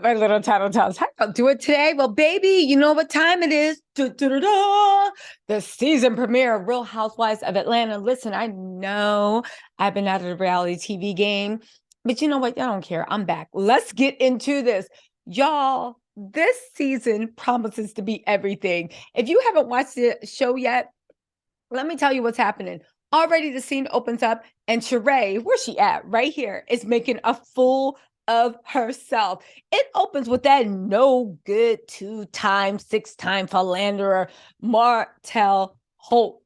my little title tells? How I'll do it today? Well, baby, you know what time it is. The season premiere of Real Housewives of Atlanta. Listen, I know I've been out of the reality TV game, but you know what? I don't care. I'm back. Let's get into this. Y'all, this season promises to be everything. If you haven't watched the show yet, let me tell you what's happening. Already the scene opens up and Sheree, where's she at? Right here, is making a fool of herself. It opens with that no good 2-time, 6-time philanderer Martel Holt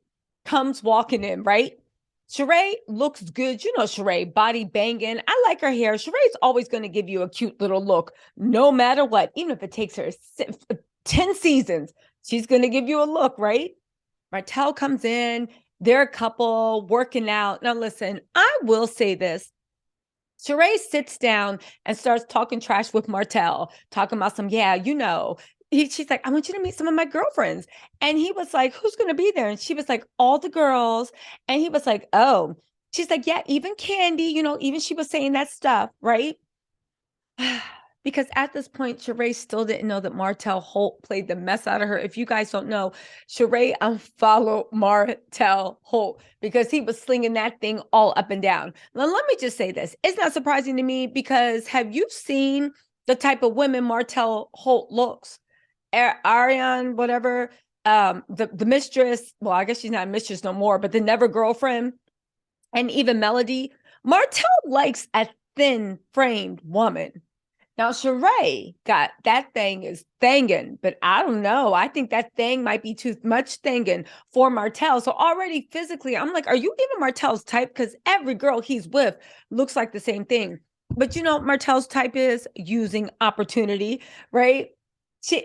comes walking in, right? Sheree looks good. You know Sheree, body banging. I like her hair. Sheree's always going to give you a cute little look, no matter what. Even if it takes her 10 seasons, she's going to give you a look, right? Martel comes in. They're a couple working out. Now, listen, I will say this. Sheree sits down and starts talking trash with Martel, talking about some, she's like, I want you to meet some of my girlfriends. And he was like, who's going to be there? And she was like, all the girls. And he was like, oh, she's like, yeah, even Kandi, even she was saying that stuff, right? Because at this point, Sheree still didn't know that Martel Holt played the mess out of her. If you guys don't know, Sheree unfollowed Martel Holt because he was slinging that thing all up and down. Now, let me just say this. It's not surprising to me because have you seen the type of women Martel Holt looks? Ariane, whatever, the mistress, well, I guess she's not a mistress no more, but the never girlfriend, and even Melody. Martel likes a thin-framed woman. Now, Sheree got that thing is thangin', but I don't know. I think that thing might be too much thangin' for Martel. So already physically, I'm like, are you even Martel's type? Because every girl he's with looks like the same thing. But Martel's type is using opportunity, right?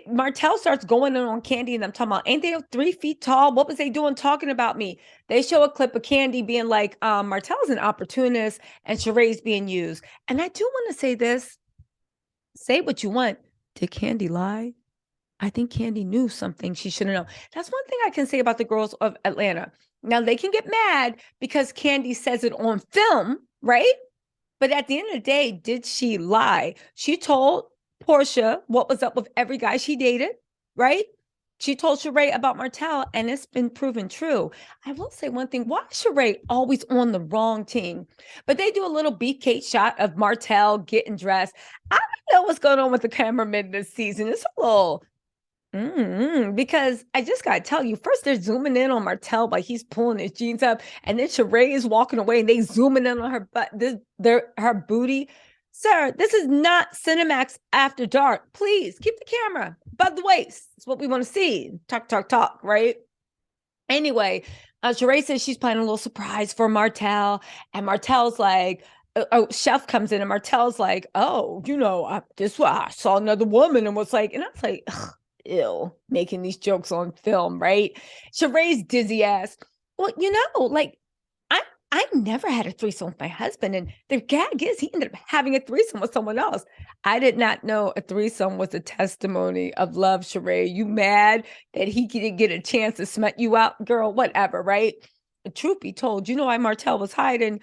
Martel starts going in on Kandi, and I'm talking about, ain't they 3 feet tall? What was they doing talking about me? They show a clip of Kandi being like, Martel's an opportunist and Sheree's being used. And I do want to say this. Say what you want. Did Kandi lie? I think Kandi knew something she shouldn't know. That's one thing I can say about the girls of Atlanta. Now, they can get mad because Kandi says it on film, right? But at the end of the day, did she lie? She told Portia what was up with every guy she dated, right? She told Sheree about Martel, and it's been proven true. I will say one thing. Why is Sheree always on the wrong team? But they do a little beefcake shot of Martel getting dressed. I don't know what's going on with the cameraman this season. It's a little... because I just got to tell you, first they're zooming in on Martel while he's pulling his jeans up, and then Sheree is walking away and they zooming in on her butt, her booty. Sir, this is not Cinemax After Dark. Please keep the camera above the waist. It's what we want to see. Talk, right? Anyway, Sheree says she's planning a little surprise for Martel, and Martel's like, Chef comes in, and Martel's like, oh, I saw another woman, and was like, and I was like, ugh, ew, making these jokes on film, right? Sheree's dizzy ass. Well, I never had a threesome with my husband, and the gag is he ended up having a threesome with someone else. I did not know a threesome was a testimony of love, Sheree. You mad that he didn't get a chance to smut you out, girl? Whatever, right? The truth be told, you know why Martel was hiding?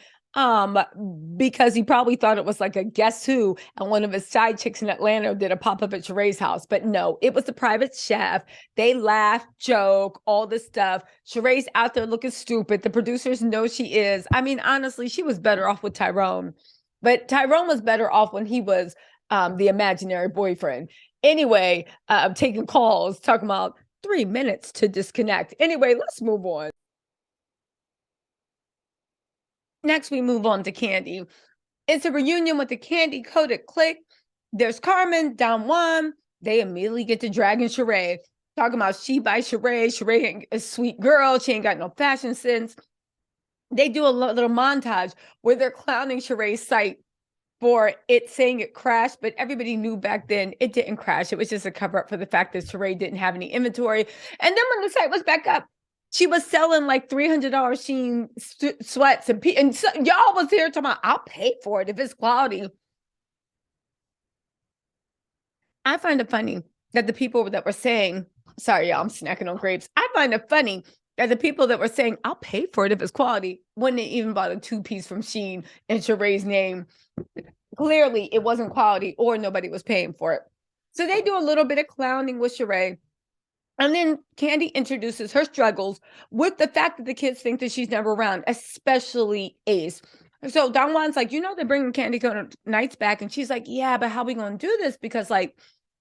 Because he probably thought it was like a guess who, and one of his side chicks in Atlanta did a pop-up at Sheree's house. But no, it was the private chef. They laugh, joke, all this stuff. Sheree's out there looking stupid. The producers know she is. I mean, honestly, she was better off with Tyrone. But Tyrone was better off when he was the imaginary boyfriend. Anyway, taking calls, talking about 3 minutes to disconnect. Anyway, let's move on. Next, we move on to Kandi. It's a reunion with the Kandi coded clique. There's Carmen, Don Juan. They immediately get to dragging Sheree. Talking about she by Sheree. Sheree ain't a sweet girl. She ain't got no fashion sense. They do a little montage where they're clowning Sheree's site for it saying it crashed, but everybody knew back then it didn't crash. It was just a cover up for the fact that Sheree didn't have any inventory. And then when the site was back up, she was selling like $300 Shein sweats, and so, y'all was here talking about, I'll pay for it if it's quality. I find it funny that the people that were saying, sorry, y'all, I'm snacking on grapes. I find it funny that the people that were saying, I'll pay for it if it's quality, when they even bought a 2-piece from Shein in Sheree's name. Clearly, it wasn't quality or nobody was paying for it. So they do a little bit of clowning with Sheree. And then Kandi introduces her struggles with the fact that the kids think that she's never around, especially Ace. So Don Juan's like, they're bringing Kandi nights back. And she's like, yeah, but how are we going to do this? Because, like,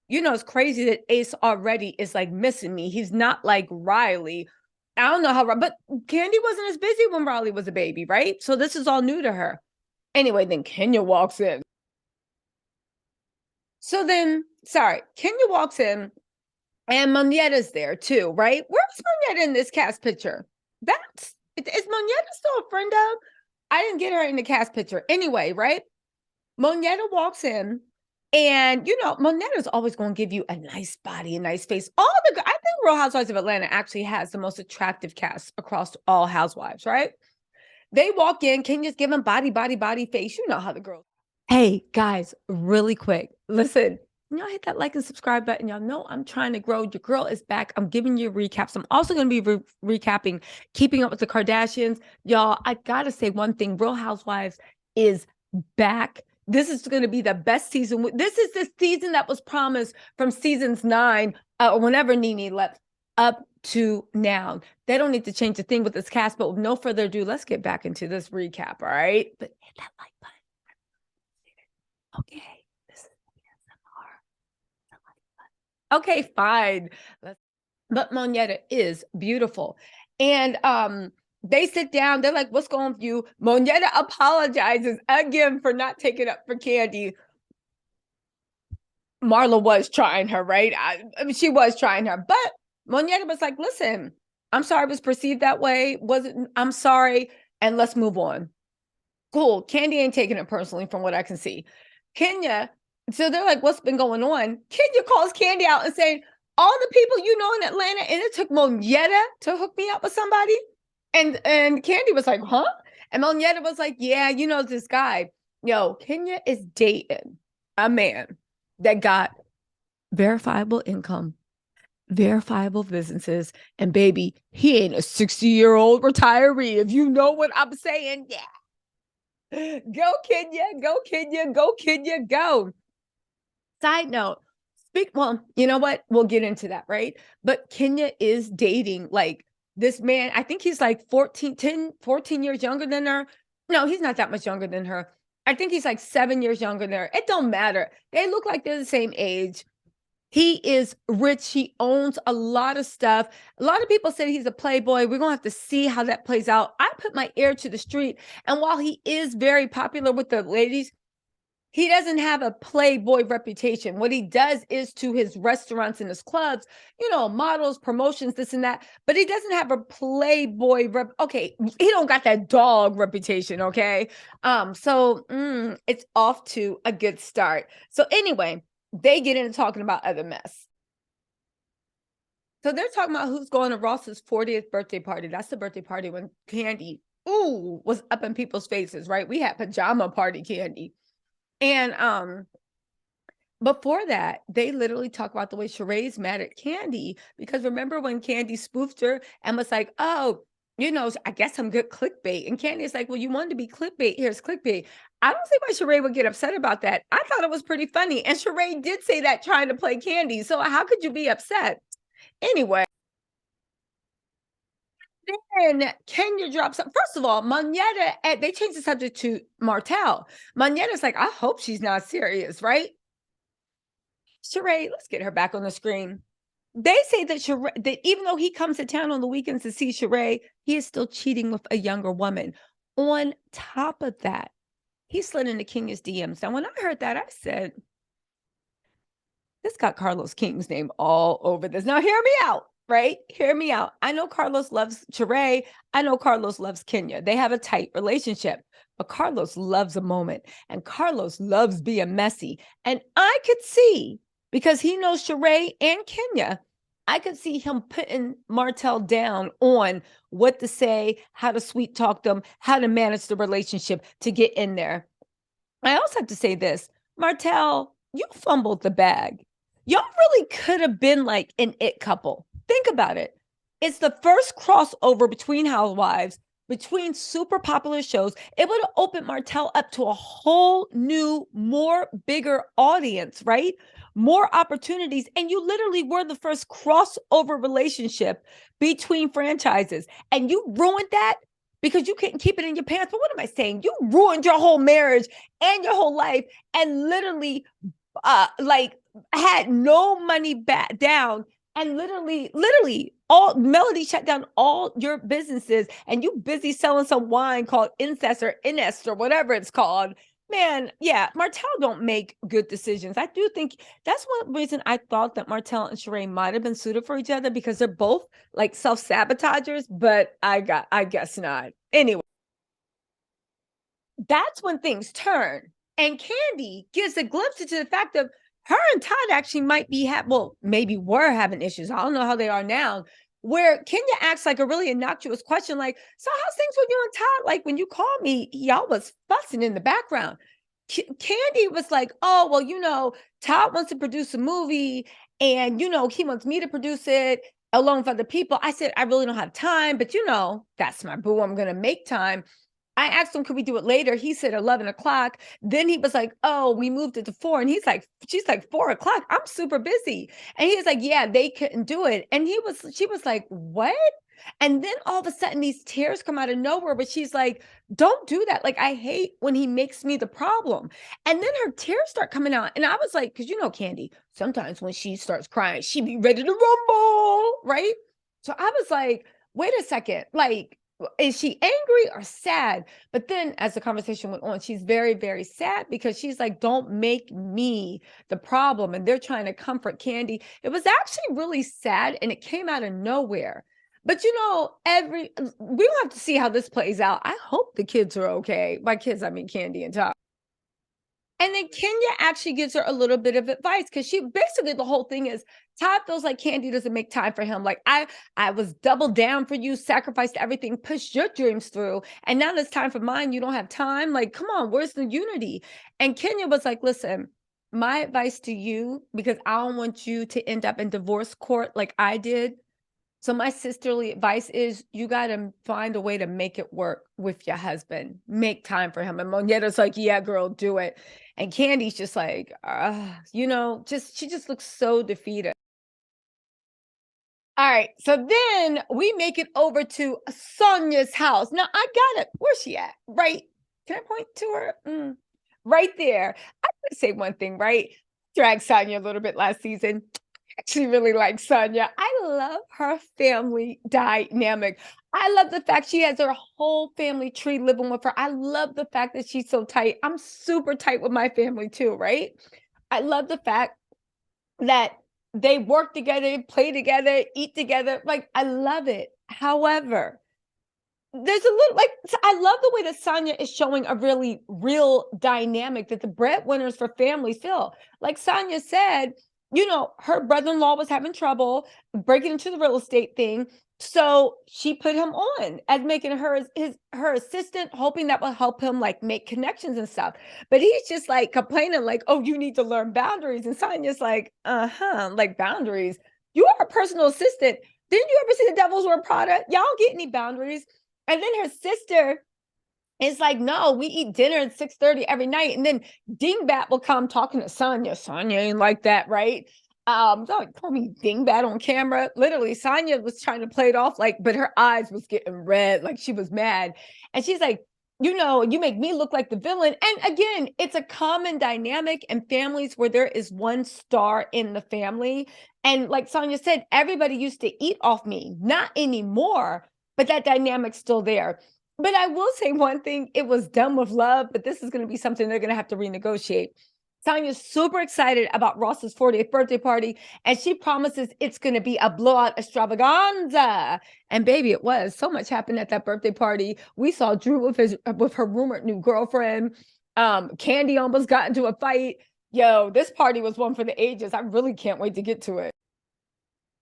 it's crazy that Ace already is, like, missing me. He's not like Riley. I don't know how, but Kandi wasn't as busy when Riley was a baby, right? So this is all new to her. Anyway, then Kenya walks in. So then, Kenya walks in. And Moneta's there too, right? Where's Moneta in this cast picture? Is Moneta still a friend of? I didn't get her in the cast picture. Anyway, right? Moneta walks in, and Moneta's always going to give you a nice body, a nice face. I think Real Housewives of Atlanta actually has the most attractive cast across all housewives, right? They walk in, Kenya's giving body face. You know how the girls. Hey guys, really quick, listen. Hit that like and subscribe button. Y'all know I'm trying to grow. Your girl is back. I'm giving you recaps. I'm also going to be recapping Keeping Up with the Kardashians. Y'all, I got to say one thing. Real Housewives is back. This is going to be the best season. This is the season that was promised from seasons 9 or whenever Nene left up to now. They don't need to change a thing with this cast, but with no further ado, let's get back into this recap, all right? But hit that like button. Okay. Okay, fine. But Moneta is beautiful. And they sit down. They're like, what's going on with you? Moneta apologizes again for not taking up for Kandi. Marlo was trying her, right? I mean, she was trying her. But Moneta was like, listen, I'm sorry it was perceived that way. I'm sorry. And let's move on. Cool. Kandi ain't taking it personally from what I can see. Kenya. So they're like, what's been going on? Kenya calls Kandi out and saying, all the people in Atlanta, and it took Moneta to hook me up with somebody. And Kandi was like, huh? And Moneta was like, yeah, this guy. Kenya is dating a man that got verifiable income, verifiable businesses, and baby, he ain't a 60-year-old retiree. If you know what I'm saying, yeah. Go Kenya, go Kenya, go Kenya, go. Side note, well, you know what? We'll get into that, right? But Kenya is dating like this man. I think he's like 14 years younger than her. No, he's not that much younger than her. I think he's like 7 years younger than her. It don't matter. They look like they're the same age. He is rich. He owns a lot of stuff. A lot of people say he's a playboy. We're going to have to see how that plays out. I put my ear to the street. And while he is very popular with the ladies, he doesn't have a playboy reputation. What he does is to his restaurants and his clubs, models, promotions, this and that. But he doesn't have a playboy okay, he don't got that dog reputation, okay? So it's off to a good start. So anyway, they get into talking about other mess. So they're talking about who's going to Ross's 40th birthday party. That's the birthday party when Kandi, was up in people's faces, right? We had pajama party Kandi. And before that, they literally talk about the way Sheree's mad at Kandi because remember when Kandi spoofed her and was like, oh, I guess I'm good clickbait. And Candy's like, well, you wanted to be clickbait. Here's clickbait. I don't see why Sheree would get upset about that. I thought it was pretty funny. And Sheree did say that trying to play Kandi. So how could you be upset? Anyway. Then Kenya drops up. First of all, Moneta, they changed the subject to Martel. Moneta's like, I hope she's not serious, right? Sheree, let's get her back on the screen. They say that even though he comes to town on the weekends to see Sheree, he is still cheating with a younger woman. On top of that, he slid into Kenya's DMs. Now, when I heard that, I said, this got Carlos King's name all over this. Now, hear me out. Right? Hear me out. I know Carlos loves Sheree. I know Carlos loves Kenya. They have a tight relationship, but Carlos loves a moment and Carlos loves being messy. And I could see, because he knows Sheree and Kenya, I could see him putting Martel down on what to say, how to sweet talk them, how to manage the relationship to get in there. I also have to say this, Martel, you fumbled the bag. Y'all really could have been like an it couple. Think about it. It's the first crossover between housewives. between super popular shows, it would have opened Martel up to a whole new, more bigger audience, right? More opportunities. And you literally were the first crossover relationship between franchises. And you ruined that because you couldn't keep it in your pants. But what am I saying? You ruined your whole marriage and your whole life and literally like had no money back down and literally all Melody shut down all your businesses and you busy selling some wine called incest or inest or whatever it's called. Man, yeah, Martel don't make good decisions. I do think that's one reason I thought that Martel and Sheree might have been suited for each other because they're both like self-sabotagers, but I guess not. Anyway, that's when things turn. And Kandi gives a glimpse into the fact of her and Todd actually might be maybe were having issues. I don't know how they are now. Where Kenya asks like a really innocuous question, like, "So how's things with you and Todd? Like when you called me, y'all was fussing in the background." Kandi was like, "Oh well, Todd wants to produce a movie, and he wants me to produce it along with other people." I said, "I really don't have time, but that's my boo. I'm gonna make time." I asked him, could we do it later? He said 11 o'clock. Then he was like, oh, we moved it to 4. And she's like, 4 o'clock. I'm super busy. And he was like, yeah, they couldn't do it. And she was like, what? And then all of a sudden these tears come out of nowhere, but she's like, don't do that. Like, I hate when he makes me the problem. And then her tears start coming out. And I was like, because Kandi, sometimes when she starts crying, she be ready to rumble, right? So I was like, wait a second, like, is she angry or sad? But then as the conversation went on, she's very, very sad because she's like, don't make me the problem. And they're trying to comfort Kandi. It was actually really sad and it came out of nowhere. But we'll have to see how this plays out. I hope the kids are okay. By kids, I mean Kandi and Todd. And then Kenya actually gives her a little bit of advice because she basically the whole thing is Todd feels like Kandi doesn't make time for him. Like I was double down for you, sacrificed everything, pushed your dreams through, and now it's time for mine. You don't have time. Like, come on, where's the unity? And Kenya was like, listen, my advice to you, because I don't want you to end up in divorce court like I did. So my sisterly advice is you got to find a way to make it work with your husband. Make time for him. And Monietta's like, yeah, girl, do it. And Candy's just like, she just looks so defeated. All right. So then we make it over to Sonia's house. Now I got it. Where's she at? Right. Can I point to her? Right there. I gotta say one thing, right? Dragged Sonia a little bit last season. Actually really like Sonia. I love her family dynamic. I love the fact she has her whole family tree living with her. I love the fact that she's so tight. I'm super tight with my family too, right? I love the fact that they work together, play together, eat together. Like, I love it. However, there's a little I love the way that Sonia is showing a really real dynamic that the breadwinners for families feel. Like Sonia said, her brother-in-law was having trouble breaking into the real estate thing. So she put him on as making her her assistant, hoping that will help him like make connections and stuff. But he's just like complaining, like, oh, you need to learn boundaries. And Sonia's like, like boundaries. You are a personal assistant. Didn't you ever see the Devil's Wear Prada? Y'all get any boundaries? And then her sister is like, no, we eat dinner at 6:30 every night. And then Dingbat will come talking to Sonia. Sonia ain't like that, right? Don't call me Dingbat on camera. Literally, Sonia was trying to play it off but her eyes was getting red, like she was mad. And she's like, you make me look like the villain. And again, it's a common dynamic in families where there is one star in the family. And like Sonia said, everybody used to eat off me, not anymore, but that dynamic's still there. But I will say one thing, it was done with love, but this is going to be something they're going to have to renegotiate. Sonia's super excited about Ross's 40th birthday party, and she promises it's going to be a blowout extravaganza. And baby, it was. So much happened at that birthday party. We saw Drew with her rumored new girlfriend. Kandi almost got into a fight. Yo, this party was one for the ages. I really can't wait to get to it.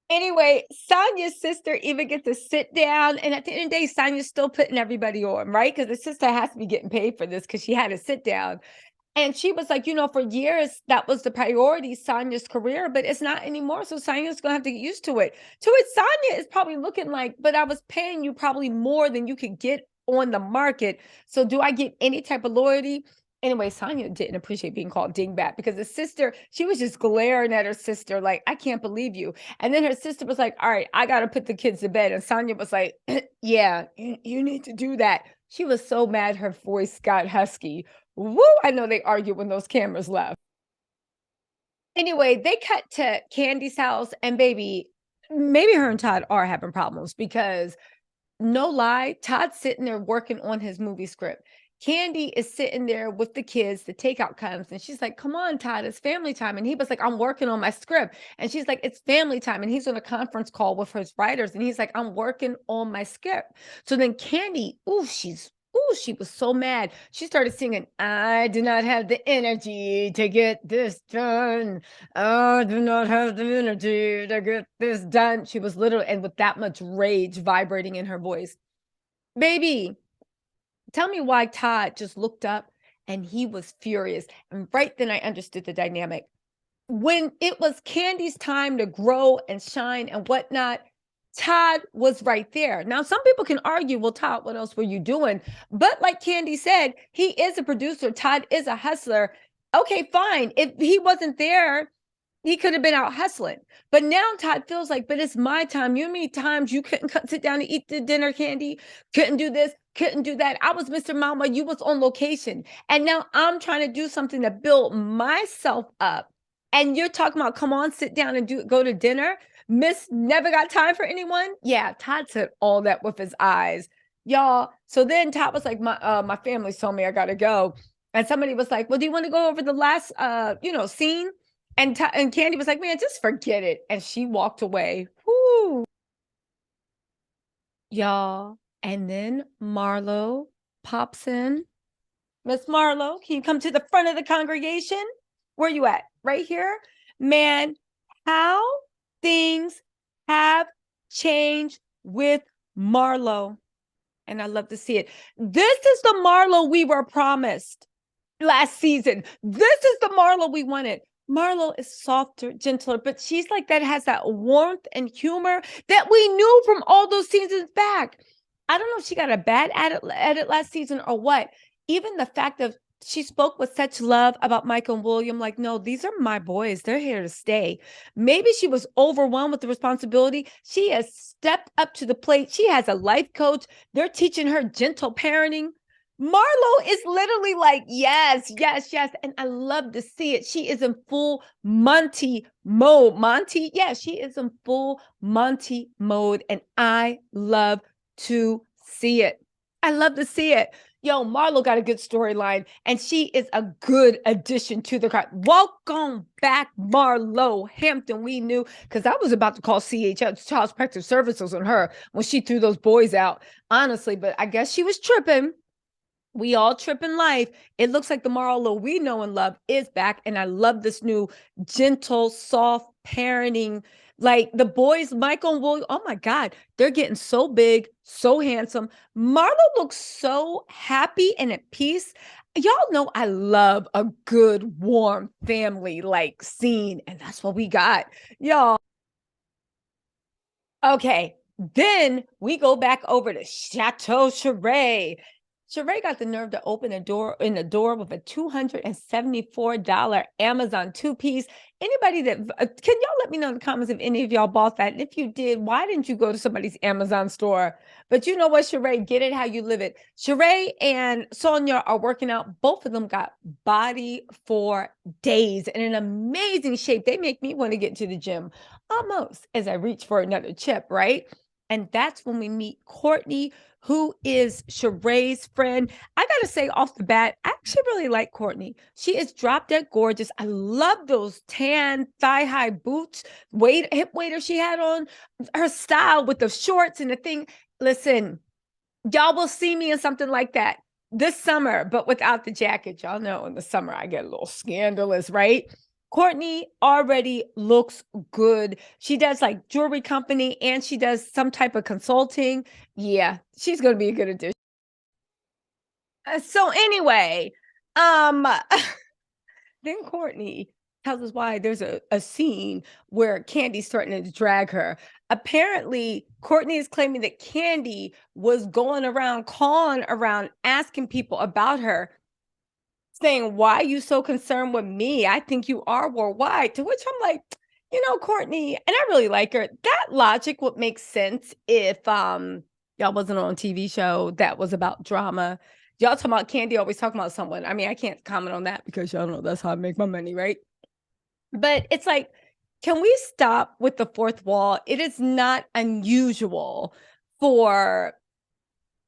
Anyway, Sonia's sister even gets to sit down. And at the end of the day, Sonia's still putting everybody on, right? Because the sister has to be getting paid for this because she had to sit down. And she was like, for years, that was the priority, Sonia's career, but it's not anymore. So Sonia's going to have to get used to it. To it, Sonia is probably looking like, but I was paying you probably more than you could get on the market. So do I get any type of loyalty? Anyway, Sonia didn't appreciate being called dingbat because the sister, she was just glaring at her sister like, I can't believe you. And then her sister was like, all right, I got to put the kids to bed. And Sonia was like, yeah, you need to do that. She was so mad her voice got husky. Woo, I know they argued when those cameras left. Anyway, they cut to Kandi's house, and baby, maybe her and Todd are having problems because no lie, Todd's sitting there working on his movie script. Kandi is sitting there with the kids. The takeout comes and she's like, come on, Todd, it's family time. And he was like, I'm working on my script. And she's like, it's family time. And he's on a conference call with his writers. And he's like, I'm working on my script. So then Kandi, she was so mad. She started singing, I do not have the energy to get this done. I do not have the energy to get this done. She was literally, and with that much rage vibrating in her voice. Baby, tell me why Todd just looked up and he was furious. And right then I understood the dynamic. When it was Kandi's time to grow and shine and whatnot, Todd was right there. Now, some people can argue, well, Todd, what else were you doing? But like Kandi said, he is a producer. Todd is a hustler. Okay, fine. If he wasn't there, he could have been out hustling. But now Todd feels like, but it's my time. You know how many times you couldn't sit down and eat the dinner, Kandi? Couldn't do this, couldn't do that. I was Mr. Mama. You was on location. And now I'm trying to do something to build myself up. And you're talking about, come on, sit down and go to dinner. Miss never got time for anyone. Yeah, Todd said all that with his eyes. Y'all. So then Todd was like, my family told me I gotta go. And somebody was like, well, do you want to go over the last scene? And Kandi was like, man, just forget it. And she walked away. Whoo. Y'all. And then Marlo pops in. Miss Marlo, can you come to the front of the congregation? Where you at? Right here? Man, how things have changed with Marlo. And I love to see it. This is the Marlo we were promised last season. This is the Marlo we wanted. Marlo is softer, gentler, but she's like that, has that warmth and humor that we knew from all those seasons back. I don't know if she got a bad edit last season or what. Even the fact of she spoke with such love about Mike and William, like, no, these are my boys. They're here to stay. Maybe she was overwhelmed with the responsibility. She has stepped up to the plate. She has a life coach. They're teaching her gentle parenting. Marlo is literally like, yes, yes, yes. And I love to see it. She is in full Monty mode. Monty? Yeah, she is in full Monty mode. And I love to see it. I love to see it. Yo, Marlo got a good storyline, and she is a good addition to the crowd. Welcome back, Marlo Hampton. We knew, because I was about to call CHS, Child Protective Services, on her when she threw those boys out, honestly, but I guess she was tripping. We all trip in life. It looks like the Marlo we know and love is back. And I love this new gentle, soft parenting. Like the boys, Michael and William, oh my God, they're getting so big, so handsome. Marlo looks so happy and at peace. Y'all know I love a good, warm family like scene. And that's what we got. Y'all. Okay. Then we go back over to Chateau Sheree. Sheree got the nerve to open a door with a $274 Amazon two-piece. Anybody that can y'all let me know in the comments if any of y'all bought that? And if you did, why didn't you go to somebody's Amazon store? But you know what, Sheree, get it how you live it. Sheree and Sonia are working out. Both of them got body for days in an amazing shape. They make me want to get to the gym almost as I reach for another chip, right? And that's when we meet Courtney, who is Sheree's friend. I got to say off the bat, I actually really like Courtney. She is drop dead gorgeous. I love those tan thigh-high boots, hip waiter she had on, her style with the shorts and the thing. Listen, y'all will see me in something like that this summer, but without the jacket. Y'all know in the summer I get a little scandalous, right? Courtney already looks good. She does like jewelry company and she does some type of consulting. Yeah, she's going to be a good addition. So anyway, then Courtney tells us why there's a scene where Kandi's threatening to drag her. Apparently, Courtney is claiming that Kandi was going around, calling around, asking people about her, saying, "Why are you so concerned with me? I think you are worldwide." To which I'm like, Courtney, and I really like her. That logic would make sense if y'all wasn't on a TV show that was about drama. Y'all talking about Kandi always talking about someone. I mean, I can't comment on that because y'all know that's how I make my money, right? But it's like, can we stop with the fourth wall? It is not unusual for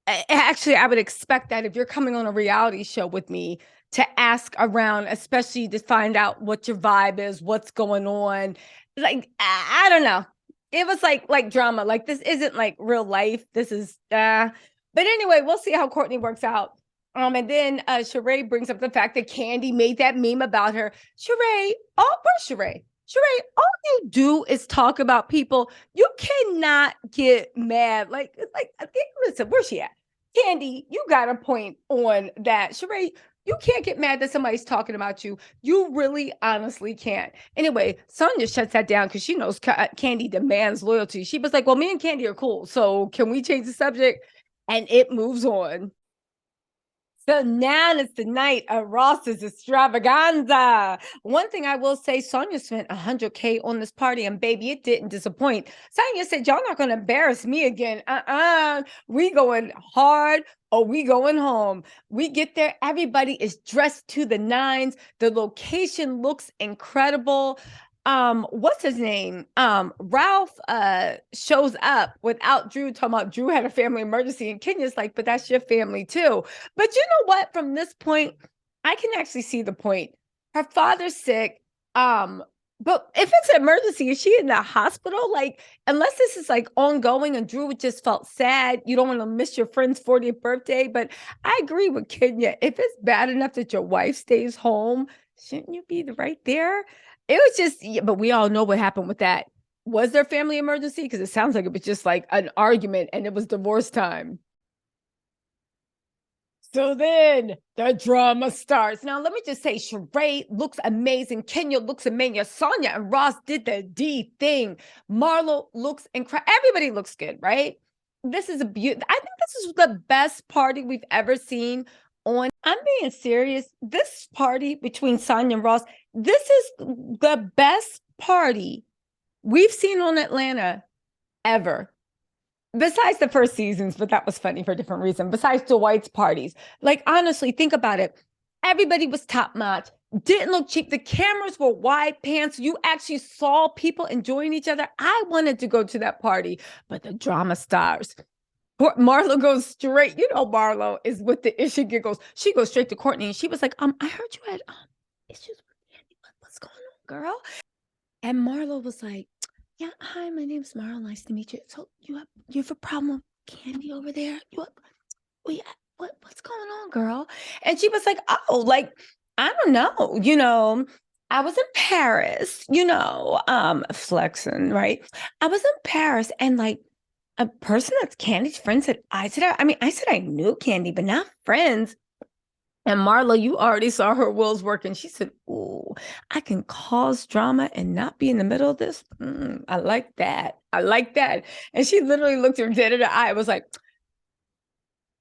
actually, I would expect that if you're coming on a reality show with me to ask around, especially to find out what your vibe is, what's going on. Like, I don't know. It was like drama. Like, this isn't like real life. This is but anyway, we'll see how Courtney works out. And then Sheree brings up the fact that Kandi made that meme about her. Sheree, where's Sheree? Sheree, all you do is talk about people. You cannot get mad. Like I think, listen, where's she at? Kandi, you got a point on that. Sheree, you can't get mad that somebody's talking about you. You really honestly can't. Anyway, Sonia shuts that down because she knows Kandi demands loyalty. She was like, well, me and Kandi are cool. So can we change the subject? And it moves on. So now it's the night of Ross's extravaganza. One thing I will say, Sonia spent $100K on this party, and baby, it didn't disappoint. Sonia said, y'all not going to embarrass me again. We going hard or we going home. We get there, everybody is dressed to the nines. The location looks incredible. What's his name? Ralph shows up without Drew, talking about Drew had a family emergency, and Kenya's like, but that's your family too. But you know what? From this point, I can actually see the point. Her father's sick. But if it's an emergency, is she in the hospital? Like, unless this is like ongoing and Drew just felt sad, you don't want to miss your friend's 40th birthday. But I agree with Kenya. If it's bad enough that your wife stays home, shouldn't you be right there? It was just, yeah, but we all know what happened with that. Was there family emergency? Because it sounds like it was just like an argument and it was divorce time. So then the drama starts. Now, let me just say, Sheree looks amazing. Kenya looks amazing. Sonia and Ross did the D thing. Marlo looks incredible. Everybody looks good, right? This is a beautiful. I think this is the best party we've ever seen on. I'm being serious. This party between Sonia and Ross, this is the best party we've seen on Atlanta ever. Besides the first seasons, but that was funny for a different reason. Besides Dwight's parties, like, honestly, think about it. Everybody was top notch. Didn't look cheap. The cameras were wide pans. You actually saw people enjoying each other. I wanted to go to that party, but the drama stars. Marlo goes straight. You know, Marlo is with the issue giggles. She goes straight to Courtney, and she was like, I heard you had issues with Kandi. What's going on, girl? And Marlo was like, yeah, hi, my name's Marlo. Nice to meet you. So you have a problem with Kandi over there? What's going on, girl? And she was like, oh, like, I don't know, I was in Paris, flexing, right? I was in Paris, and like a person that's Kandi's friend said, I said I knew Kandi, but not friends. And Marlo, you already saw her wheels working. She said, ooh, I can cause drama and not be in the middle of this. I like that. I like that. And she literally looked her dead in the eye. It was like,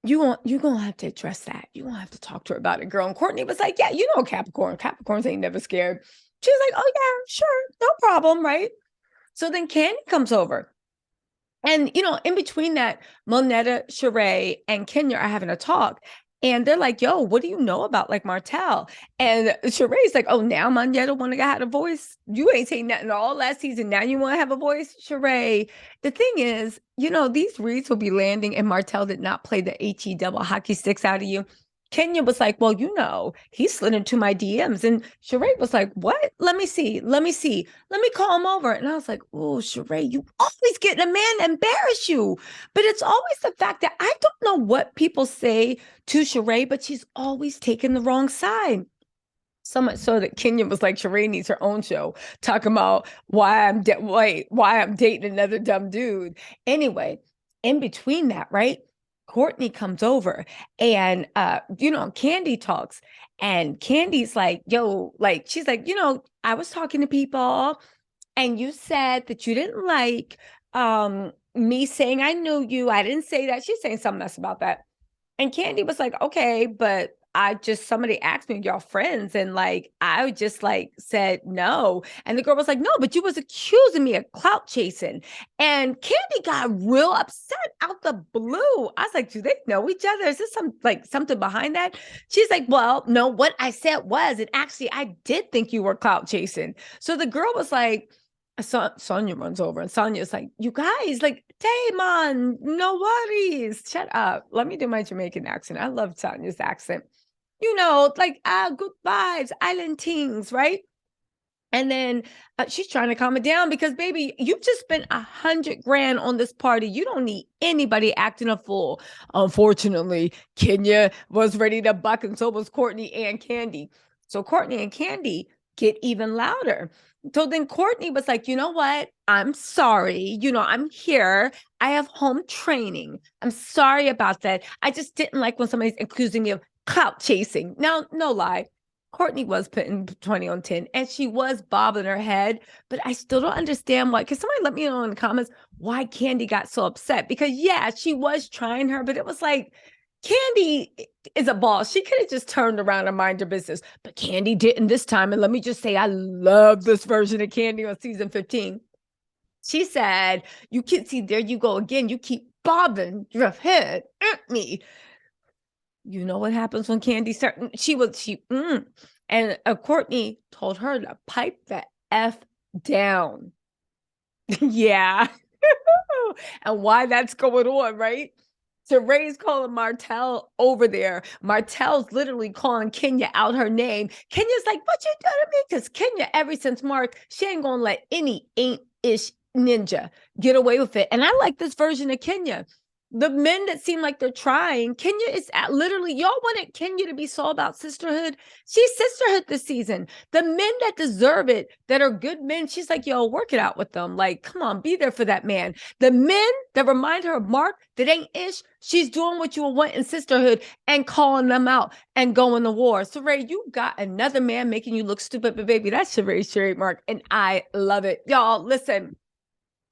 you're going to have to address that. You're going to have to talk to her about it, girl. And Courtney was like, yeah, Capricorn. Capricorns ain't never scared. She was like, oh, yeah, sure. No problem, right? So then Kandi comes over. And, in between that, Monetta, Sheree, and Kenya are having a talk. And they're like, yo, what do you know about like Martel? And Sheree's like, oh, now Monetta want to have a voice? You ain't saying nothing all last season. Now you want to have a voice? Sheree. The thing is, these reads will be landing, and Martel did not play the HE double hockey sticks out of you. Kenya was like, well, he slid into my DMs. And Sheree was like, what? Let me see. Let me call him over. And I was like, oh, Sheree, you always get a man to embarrass you. But it's always the fact that I don't know what people say to Sheree, but she's always taken the wrong side. So much so that Kenya was like, Sheree needs her own show, talking about why I'm dating another dumb dude. Anyway, in between that, right? Courtney comes over and Kandi talks, and Kandi's like, yo, like, she's like, I was talking to people and you said that you didn't like me saying I knew you. I didn't say that. She's saying something mess about that. And Kandi was like, okay, but somebody asked me, y'all friends, and like I just like said no. And the girl was like, no, but you was accusing me of clout chasing. And Kandi got real upset out the blue. I was like, do they know each other? Is this something behind that? She's like, well, no, what I said was, and actually I did think you were clout chasing. So the girl was like, Sonia runs over and Sonia's like, you guys, like, hey, man, no worries. Shut up. Let me do my Jamaican accent. I love Sonia's accent. Like, good vibes, island things, right? And then she's trying to calm it down because, baby, you just spent $100,000 on this party. You don't need anybody acting a fool. Unfortunately, Kenya was ready to buck, and so was Courtney and Kandi. So Courtney and Kandi get even louder. So then Courtney was like, you know what? I'm sorry. I'm here. I have home training. I'm sorry about that. I just didn't like when somebody's accusing me of clout chasing. Now, no lie. Courtney was putting 20 on 10 and she was bobbing her head, but I still don't understand why. Can somebody let me know in the comments why Kandi got so upset? Because yeah, she was trying her, but it was like, Kandi is a boss. She could have just turned around and mind her business, but Kandi didn't this time. And let me just say, I love this version of Kandi on season 15. She said, you can see, there you go again. You keep bobbing your head at me. You know what happens when Kandi started? And Courtney told her to pipe the F down. Yeah. And why that's going on, right? Sheree's calling Martel over there. Martel's literally calling Kenya out her name. Kenya's like, what you doing to me? Because Kenya, ever since Mark, she ain't gonna let any ain't-ish ninja get away with it. And I like this version of Kenya. The men that seem like they're trying, Kenya is literally, y'all wanted Kenya to be so about sisterhood. She's sisterhood this season. The men that deserve it, that are good men, she's like, yo, work it out with them. Like, come on, be there for that man. The men that remind her of Mark, that ain't ish, she's doing what you would want in sisterhood and calling them out and going to war. So, Ray, you got another man making you look stupid, but baby, that's Sheree, Mark, and I love it. Y'all, listen.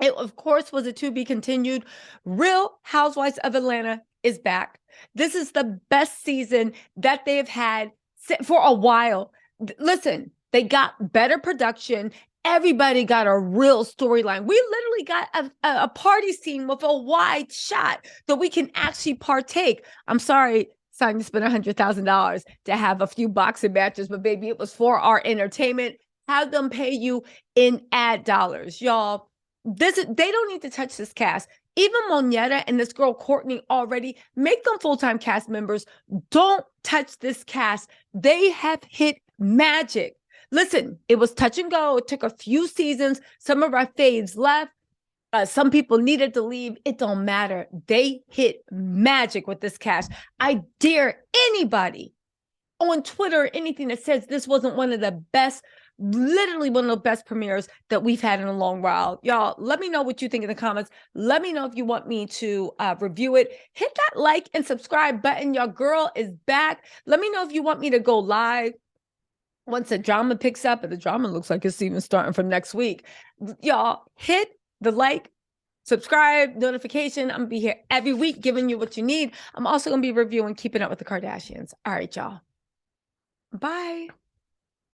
It, of course, was a to be continued. Real Housewives of Atlanta is back. This is the best season that they've had for a while. Listen, they got better production. Everybody got a real storyline. We literally got a party scene with a wide shot that we can actually partake. I'm sorry, Sonia spent $100,000 to have a few boxing matches, but baby, it was for our entertainment. Have them pay you in ad dollars, y'all. They don't need to touch this cast. Even Moneta and this girl Courtney already make them full-time cast members. Don't touch this cast. They have hit magic. Listen, it was touch and go. It took a few seasons. Some of our faves left. Some people needed to leave. It don't matter. They hit magic with this cast. I dare anybody on Twitter or anything that says this wasn't one of the best, literally one of the best premieres that we've had in a long while. Y'all, let me know what you think in the comments. Let me know if you want me to review it. Hit that like and subscribe button. Your girl is back. Let me know if you want me to go live once the drama picks up, and the drama looks like it's even starting from next week. Y'all, hit the like, subscribe, notification. I'm gonna be here every week giving you what you need. I'm also gonna be reviewing Keeping Up with the Kardashians. All right, y'all. Bye.